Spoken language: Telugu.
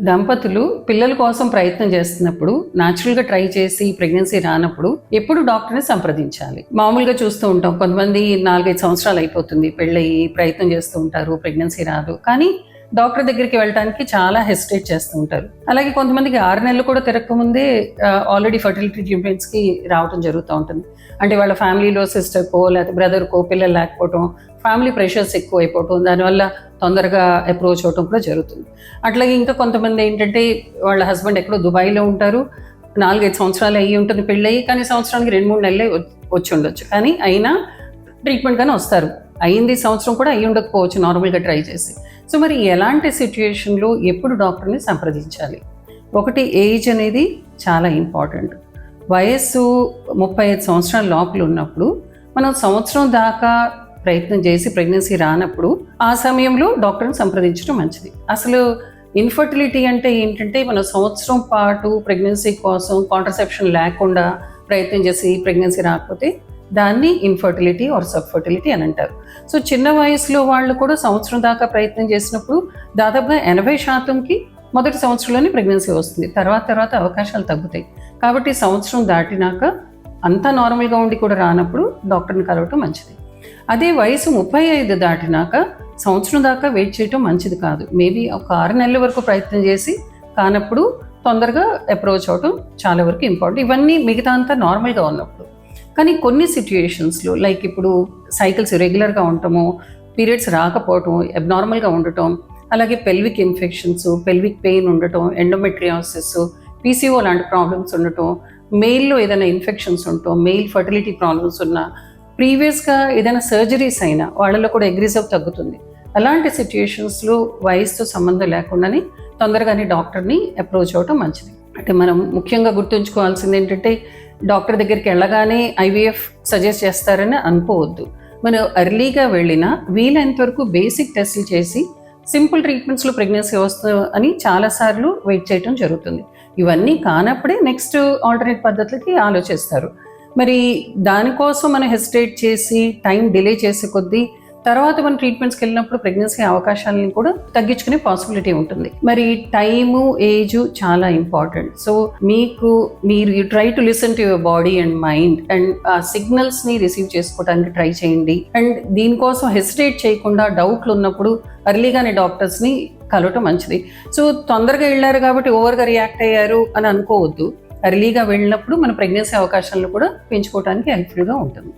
దంపతులు పిల్లల కోసం ప్రయత్నం చేస్తున్నప్పుడు న్యాచురల్గా ట్రై చేసి ప్రెగ్నెన్సీ రానప్పుడు ఎప్పుడు డాక్టర్ని సంప్రదించాలి. మామూలుగా చూస్తూ ఉంటాం, కొంతమంది 4-5 సంవత్సరాలు అయిపోతుంది పెళ్ళయి ప్రయత్నం చేస్తూ ఉంటారు, ప్రెగ్నెన్సీ రాదు, కానీ డాక్టర్ దగ్గరికి వెళ్ళడానికి చాలా హెసిటేట్ చేస్తూ ఉంటారు. అలాగే కొంతమందికి 6 నెలలు కూడా తిరగకముందే ఆల్రెడీ ఫర్టిలిటీ ట్రీట్మెంట్స్కి రావడం జరుగుతూ ఉంటుంది. అంటే వాళ్ళ ఫ్యామిలీలో సిస్టర్కో లేకపోతే బ్రదర్కో పిల్లలు లేకపోవటం, ఫ్యామిలీ ప్రెషర్స్ ఎక్కువ అయిపోవటం, దానివల్ల తొందరగా అప్రోచ్ అవటం కూడా జరుగుతుంది. అట్లాగే ఇంకా కొంతమంది ఏంటంటే వాళ్ళ హస్బెండ్ ఎక్కడో దుబాయ్లో ఉంటారు, 4-5 సంవత్సరాలు అయ్యి ఉంటుంది పెళ్ళయి, కానీ సంవత్సరానికి 2-3 నెలలే వచ్చి ఉండొచ్చు, కానీ అయినా ట్రీట్మెంట్ కానీ వస్తారు. అయింది సంవత్సరం కూడా అయ్యి ఉండకపోవచ్చు నార్మల్గా ట్రై చేసి. సో మరి ఎలాంటి సిచ్యుయేషన్లో ఎప్పుడు డాక్టర్ని సంప్రదించాలి? ఒకటి, ఏజ్ అనేది చాలా ఇంపార్టెంట్. వయస్సు 35 సంవత్సరాల లోపల ఉన్నప్పుడు మనం సంవత్సరం దాకా ప్రయత్నం చేసి ప్రెగ్నెన్సీ రానప్పుడు ఆ సమయంలో డాక్టర్ని సంప్రదించడం మంచిది. అసలు ఇన్ఫర్టిలిటీ అంటే ఏంటంటే మనం సంవత్సరం పాటు ప్రెగ్నెన్సీ కోసం కాంట్రసెప్షన్ లేకుండా ప్రయత్నం చేసి ప్రెగ్నెన్సీ రాకపోతే దాన్ని ఇన్ఫర్టిలిటీ ఆర్ సబ్ఫర్టిలిటీ అని అంటారు. సో చిన్న వయసులో వాళ్ళు కూడా సంవత్సరం దాకా ప్రయత్నం చేసినప్పుడు దాదాపుగా 80%కి మొదటి సంవత్సరంలోనే ప్రెగ్నెన్సీ వస్తుంది. తర్వాత అవకాశాలు తగ్గుతాయి. కాబట్టి సంవత్సరం దాటినాక అంతా నార్మల్గా ఉండి కూడా రానప్పుడు డాక్టర్ని కలవటం మంచిది. అదే వయసు 35 దాటినాక సంవత్సరం దాకా వెయిట్ చేయటం మంచిది కాదు. మేబీ ఒక 6 నెలల వరకు ప్రయత్నం చేసి కానప్పుడు తొందరగా అప్రోచ్ అవటం చాలా వరకు ఇంపార్టెంట్. ఇవన్నీ మిగతా అంతా నార్మల్గా ఉన్నప్పుడు. కానీ కొన్ని సిచ్యుయేషన్స్లో లైక్ ఇప్పుడు సైకిల్స్ రెగ్యులర్గా ఉండటము, పీరియడ్స్ రాకపోవటం, అబ్నార్మల్గా ఉండటం, అలాగే పెల్విక్ ఇన్ఫెక్షన్స్, పెల్విక్ పెయిన్ ఉండటం, ఎండోమెట్రియాసిస్, పీసీఓ లాంటి ప్రాబ్లమ్స్ ఉండటం, మెయిల్లో ఏదైనా ఇన్ఫెక్షన్స్ ఉండటం, మెయిల్ ఫర్టిలిటీ ప్రాబ్లమ్స్ ఉన్నా, ప్రీవియస్గా ఏదైనా సర్జరీస్ అయినా వాళ్ళలో కూడా ఎగ్రెసివ్ తగ్గుతుంది. అలాంటి సిచ్యుయేషన్స్లో వయసుతో సంబంధం లేకుండానే తొందరగానే డాక్టర్ని అప్రోచ్ అవ్వటం మంచిది. అంటే మనం ముఖ్యంగా గుర్తుంచుకోవాల్సింది ఏంటంటే డాక్టర్ దగ్గరికి వెళ్ళగానే ఐవీఎఫ్ సజెస్ట్ చేస్తారని అనుకోవద్దు. మనం ఎర్లీగా వెళ్ళినా వీలైనంత వరకు బేసిక్ టెస్టులు చేసి సింపుల్ ట్రీట్మెంట్స్లో ప్రెగ్నెన్సీ వస్తుంది అని చాలాసార్లు వెయిట్ చేయడం జరుగుతుంది. ఇవన్నీ కానప్పుడే నెక్స్ట్ ఆల్టర్నేట్ పద్ధతులకి ఆలోచిస్తారు. మరి దానికోసం మనం హెసిటేట్ చేసి టైం డిలే చేసే కొద్దీ తర్వాత మనం ట్రీట్మెంట్స్కి వెళ్ళినప్పుడు ప్రెగ్నెన్సీ అవకాశాలను కూడా తగ్గించుకునే పాసిబిలిటీ ఉంటుంది. మరి టైము, ఏజ్ చాలా ఇంపార్టెంట్. సో మీరు you try to listen to your body and mind and ఆ సిగ్నల్స్ని రిసీవ్ చేసుకోవడానికి ట్రై చేయండి. అండ్ దీనికోసం హెసిటేట్ చేయకుండా డౌట్లు ఉన్నప్పుడు ఎర్లీగానే డాక్టర్స్ని కలవటం మంచిది. సో తొందరగా వెళ్ళారు కాబట్టి ఓవర్గా రియాక్ట్ అయ్యారు అని అనుకోవద్దు. ఎర్లీగా వెళ్ళినప్పుడు మన ప్రెగ్నెన్సీ అవకాశాలను కూడా పెంచుకోవడానికి హెల్ప్ఫుల్గా ఉంటుంది.